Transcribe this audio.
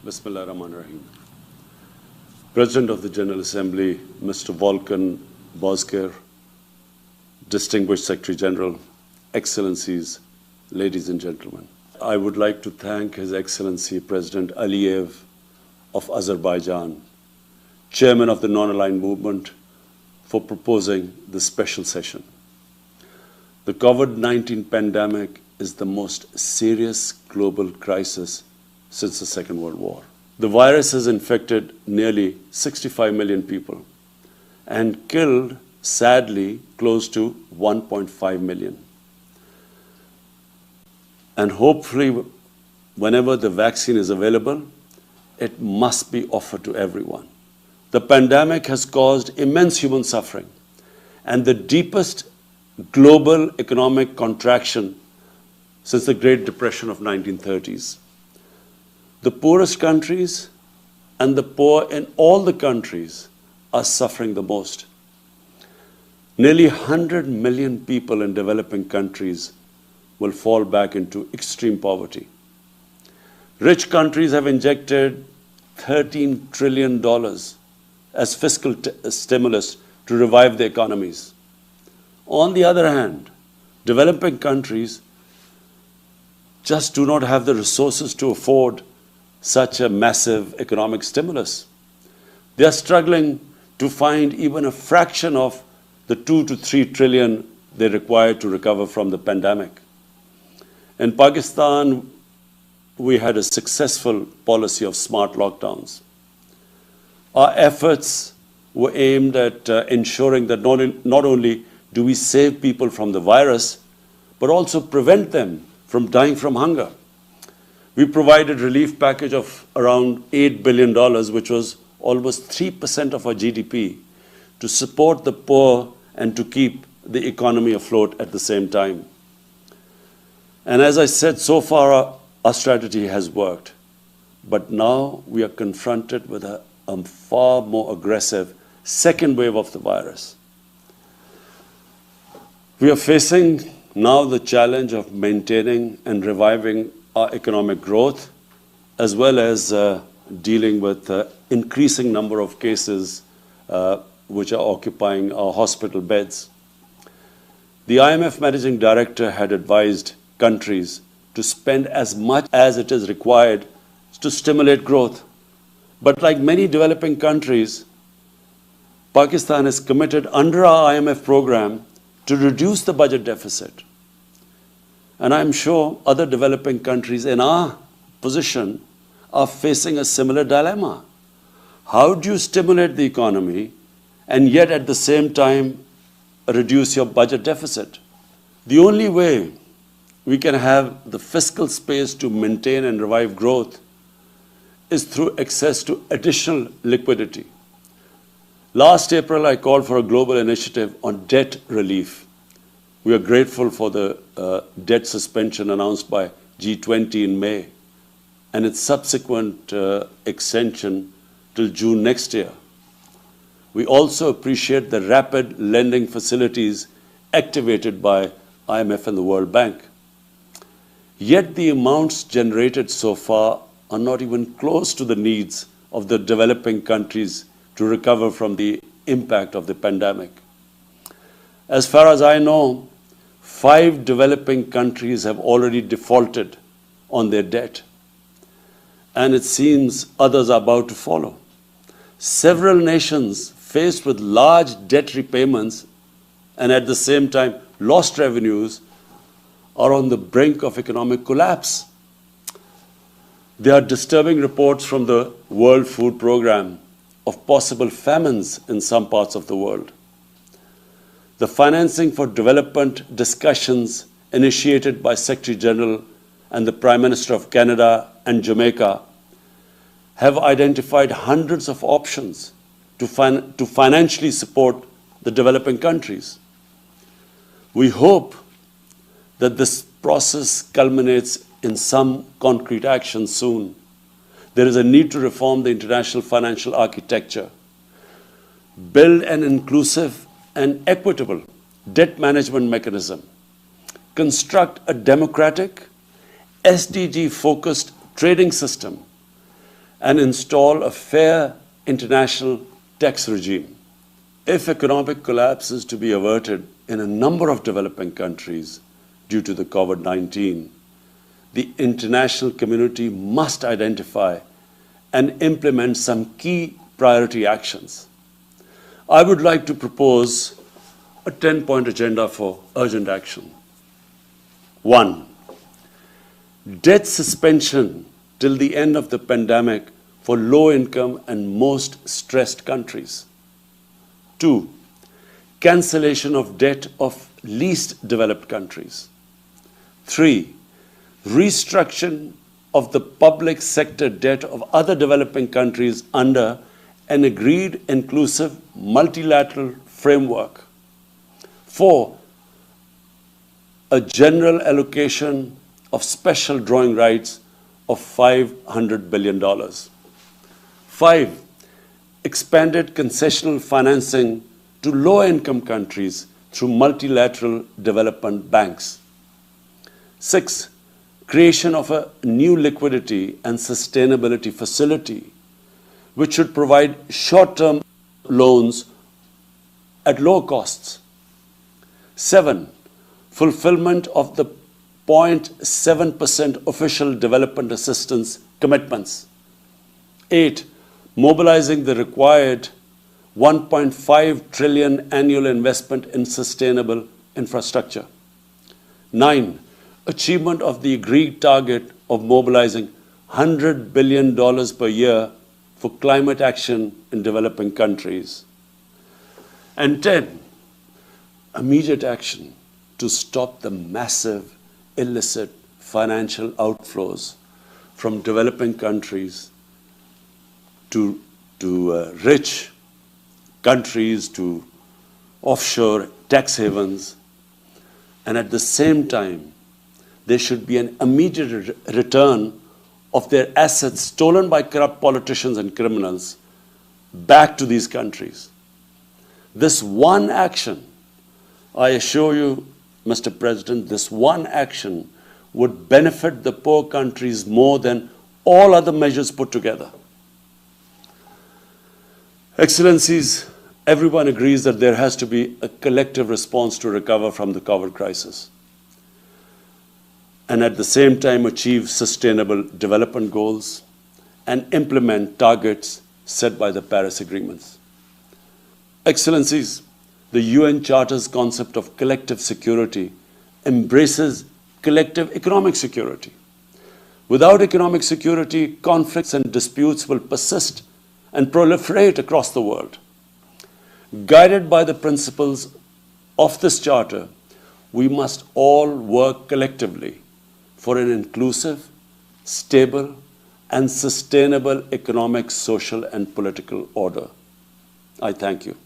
Bismillah ar-Rahman ar-Rahim. President of the General Assembly, Mr. Volkan Bozkır, Distinguished Secretary General, Excellencies, ladies and gentlemen. I would like to thank His Excellency President Aliyev of Azerbaijan, Chairman of the Non-Aligned Movement, for proposing this special session. The COVID-19 pandemic is the most serious global crisis since the Second World War. The virus has infected nearly 65 million people and killed, sadly, close to 1.5 million. And hopefully, whenever the vaccine is available, it must be offered to everyone. The pandemic has caused immense human suffering and the deepest global economic contraction since the Great Depression of 1930s. The poorest countries and the poor in all the countries are suffering the most. Nearly 100 million people in developing countries will fall back into extreme poverty. Rich countries have injected $13 trillion as fiscal stimulus to revive their economies. On the other hand, developing countries just do not have the resources to afford such a massive economic stimulus. They are struggling to find even a fraction of the 2 to 3 trillion they require to recover from the pandemic. In Pakistan, we had a successful policy of smart lockdowns. Our efforts were aimed at ensuring that not only do we save people from the virus, but also prevent them from dying from hunger. We provided a relief package of around $8 billion, which was almost 3% of our GDP, to support the poor and to keep the economy afloat at the same time. And as I said, so far our strategy has worked. But now we are confronted with a far more aggressive second wave of the virus. We are facing now the challenge of maintaining and reviving our economic growth, as well as dealing with increasing number of cases which are occupying our hospital beds. The IMF Managing Director had advised countries to spend as much as it is required to stimulate growth. But like many developing countries, Pakistan is committed under our IMF program to reduce the budget deficit. And I'm sure other developing countries in our position are facing a similar dilemma. How do you stimulate the economy and yet at the same time reduce your budget deficit? The only way we can have the fiscal space to maintain and revive growth is through access to additional liquidity. Last April, I called for a global initiative on debt relief. We are grateful for the debt suspension announced by G20 in May and its subsequent extension till June next year. We also appreciate the rapid lending facilities activated by IMF and the World Bank. Yet the amounts generated so far are not even close to the needs of the developing countries to recover from the impact of the pandemic. As far as I know, 5 developing countries have already defaulted on their debt, and it seems others are about to follow. Several nations faced with large debt repayments and at the same time lost revenues are on the brink of economic collapse. There are disturbing reports from the World Food Programme of possible famines in some parts of the world. The financing for development discussions initiated by Secretary General and the Prime Minister of Canada and Jamaica have identified hundreds of options to financially support the developing countries. We hope that this process culminates in some concrete action soon. There is a need to reform the international financial architecture, build an inclusive and equitable debt management mechanism, construct a democratic, SDG-focused trading system, and install a fair international tax regime. If economic collapse is to be averted in a number of developing countries due to the COVID-19, the international community must identify and implement some key priority actions. I would like to propose a 10-point agenda for urgent action. 1. Debt suspension till the end of the pandemic for low-income and most stressed countries. 2. Cancellation of debt of least developed countries. 3. Restructuring of the public sector debt of other developing countries under an agreed inclusive multilateral framework. 4. A general allocation of special drawing rights of $500 billion. 5. Expanded concessional financing to low-income countries through multilateral development banks. 6. Creation of a new liquidity and sustainability facility, which should provide short-term loans at low costs. 7. Fulfillment of the 0.7% official development assistance commitments. 8. Mobilizing the required 1.5 trillion annual investment in sustainable infrastructure. 9. Achievement of the agreed target of mobilizing $100 billion per year for climate action in developing countries. And 10. Immediate action to stop the massive illicit financial outflows from developing countries to rich countries, to offshore tax havens. And at the same time, there should be an immediate return of their assets stolen by corrupt politicians and criminals back to these countries. This one action, I assure you, Mr. President, this one action would benefit the poor countries more than all other measures put together. Excellencies, everyone agrees that there has to be a collective response to recover from the COVID crisis and at the same time achieve sustainable development goals and implement targets set by the Paris Agreements. Excellencies, the UN Charter's concept of collective security embraces collective economic security. Without economic security, conflicts and disputes will persist and proliferate across the world. Guided by the principles of this Charter, we must all work collectively for an inclusive, stable, and sustainable economic, social, and political order. I thank you.